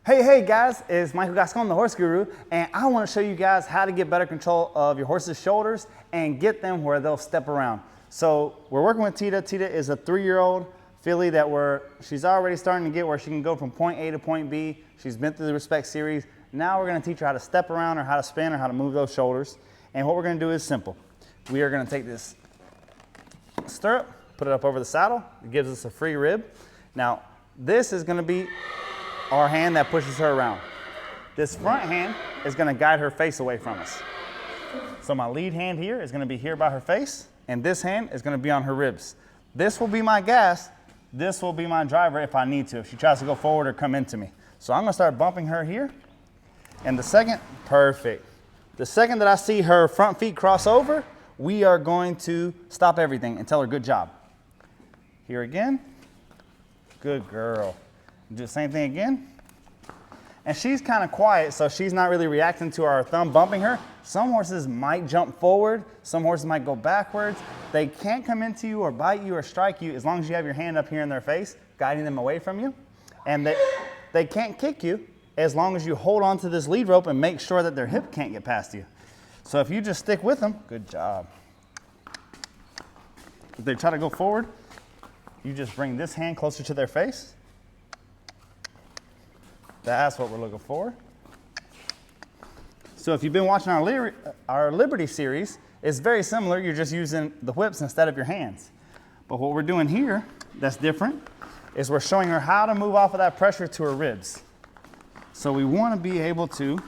Hey guys, it's Michael Gascon, the Horse Guru, and I want to show you guys how to get better control of your horse's shoulders and get them where they'll step around. So we're working with Tita. Tita is a 3-year-old filly that she's already starting to get where she can go from point A to point B. She's been through the Respect series. Now we're going to teach her how to step around or how to spin or how to move those shoulders. And what we're going to do is simple. We are going to take this stirrup, put it up over the saddle. It gives us a free rib. Now this is going to be our hand that pushes her around. This front hand is going to guide her face away from us. So my lead hand here is going to be here by her face, and this hand is going to be on her ribs. This will be my gas. This will be my driver if I need to, if she tries to go forward or come into me. So I'm going to start bumping her here. And the second, perfect. The second that I see her front feet cross over, we are going to stop everything and tell her good job. Here again. Good girl. Do the same thing again. And she's kind of quiet, so she's not really reacting to our thumb bumping her. Some horses might jump forward. Some horses might go backwards. They can't come into you or bite you or strike you as long as you have your hand up here in their face, guiding them away from you. And they can't kick you as long as you hold on to this lead rope and make sure that their hip can't get past you. So if you just stick with them, good job. If they try to go forward, you just bring this hand closer to their face. That's what we're looking for. So if you've been watching our Liberty series, it's very similar. You're just using the whips instead of your hands. But what we're doing here that's different is we're showing her how to move off of that pressure to her ribs. So we want to be able to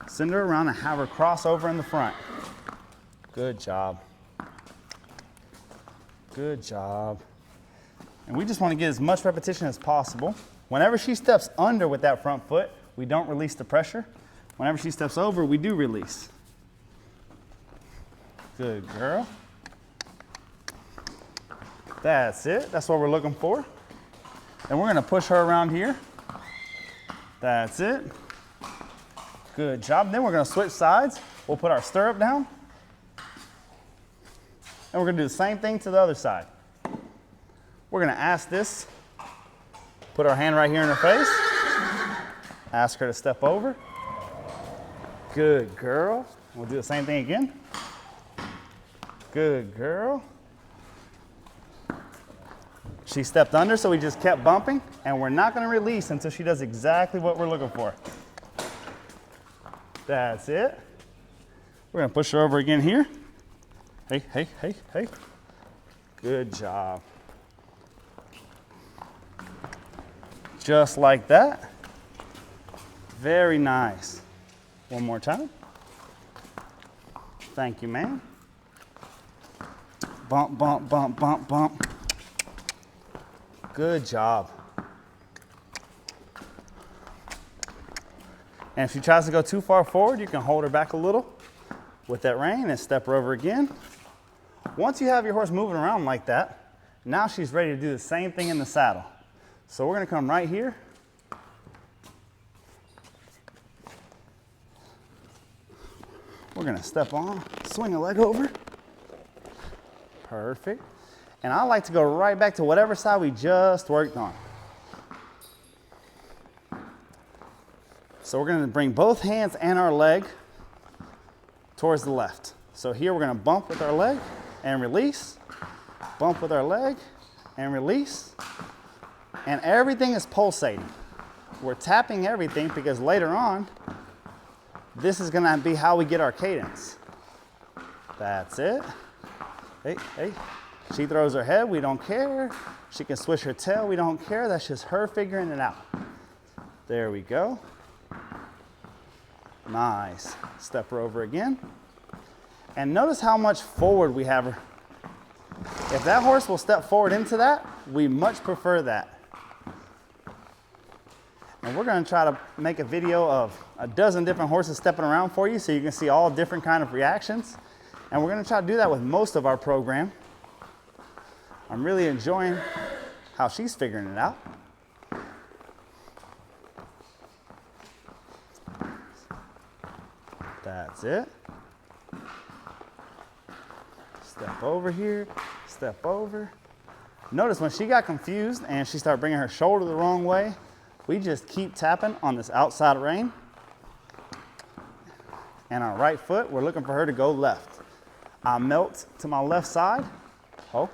send her around and have her cross over in the front. Good job. Good job. And we just want to get as much repetition as possible. Whenever she steps under with that front foot, we don't release the pressure. Whenever she steps over, we do release. Good girl. That's it. That's what we're looking for. And we're going to push her around here. That's it. Good job. Then we're going to switch sides. We'll put our stirrup down. And we're going to do the same thing to the other side. We're going to ask this. Put our hand right here in her face. Ask her to step over. Good girl. We'll do the same thing again. Good girl. She stepped under, so we just kept bumping, and we're not going to release until she does exactly what we're looking for. That's it. We're going to push her over again here. Hey, hey, hey, hey. Good job. Just like that. Very nice. One more time. Thank you, ma'am. Bump, bump, bump, bump, bump. Good job. And if she tries to go too far forward, you can hold her back a little with that rein and step her over again. Once you have your horse moving around like that, now she's ready to do the same thing in the saddle. So we're going to come right here. We're going to step on, swing a leg over. Perfect. And I like to go right back to whatever side we just worked on. So we're going to bring both hands and our leg towards the left. So here we're going to bump with our leg and release. Bump with our leg and release. And everything is pulsating. We're tapping everything because later on, this is going to be how we get our cadence. That's it. Hey, hey. She throws her head, we don't care. She can swish her tail, we don't care. That's just her figuring it out. There we go. Nice. Step her over again. And notice how much forward we have her. If that horse will step forward into that, we much prefer that. And we're going to try to make a video of a dozen different horses stepping around for you so you can see all different kind of reactions. And we're going to try to do that with most of our program. I'm really enjoying how she's figuring it out. That's it. Step over here, step over. Notice when she got confused and she started bringing her shoulder the wrong way, we just keep tapping on this outside rein. And our right foot, we're looking for her to go left. I melt to my left side. Oh.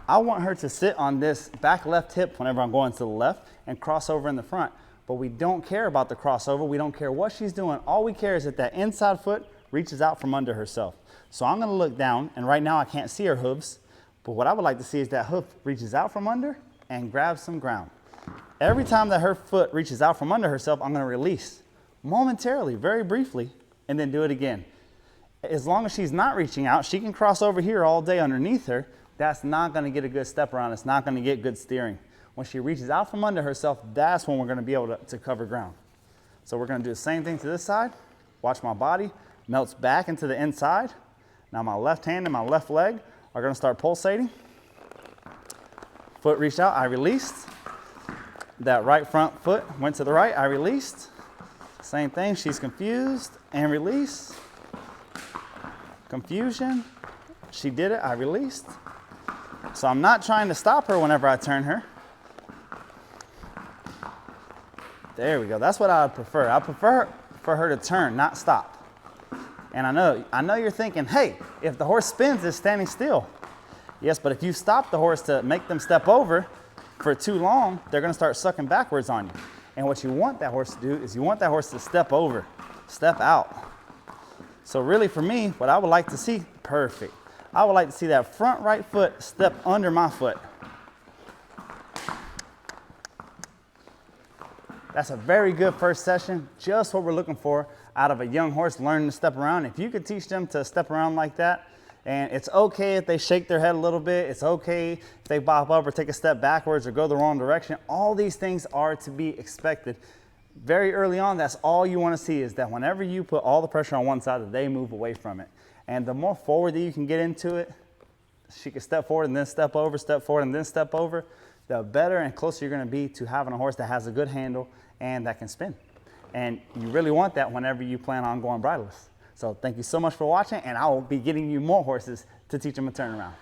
I want her to sit on this back left hip whenever I'm going to the left and cross over in the front. But we don't care about the crossover. We don't care what she's doing. All we care is that that inside foot reaches out from under herself. So I'm going to look down, and right now I can't see her hooves. But what I would like to see is that hoof reaches out from under and grabs some ground. Every time that her foot reaches out from under herself, I'm going to release momentarily, very briefly, and then do it again. As long as she's not reaching out, she can cross over here all day underneath her. That's not going to get a good step around. It's not going to get good steering. When she reaches out from under herself, that's when we're going to be able to cover ground. So we're going to do the same thing to this side. Watch my body melts back into the inside. Now my left hand and my left leg are going to start pulsating. Foot reached out, I released. That right front foot went to the right, I released. Same thing, she's confused and release. Confusion, she did it, I released. So I'm not trying to stop her whenever I turn her. There we go, that's what I would prefer. I prefer for her to turn, not stop. And I know you're thinking, hey, if the horse spins, it's standing still. Yes, but if you stop the horse to make them step over for too long, they're gonna start sucking backwards on you. And what you want that horse to do is you want that horse to step over, step out. So really for me, what I would like to see, perfect. I would like to see that front right foot step under my foot. That's a very good first session, just what we're looking for out of a young horse learning to step around. If you could teach them to step around like that, and it's okay if they shake their head a little bit, it's okay if they bop up or take a step backwards or go the wrong direction. All these things are to be expected. Very early on, that's all you want to see, is that whenever you put all the pressure on one side, that they move away from it. And the more forward that you can get into it, she can step forward and then step over, step forward and then step over, the better and closer you're going to be to having a horse that has a good handle and that can spin. And you really want that whenever you plan on going bridleless. So thank you so much for watching, and I will be getting you more horses to teach them a turnaround.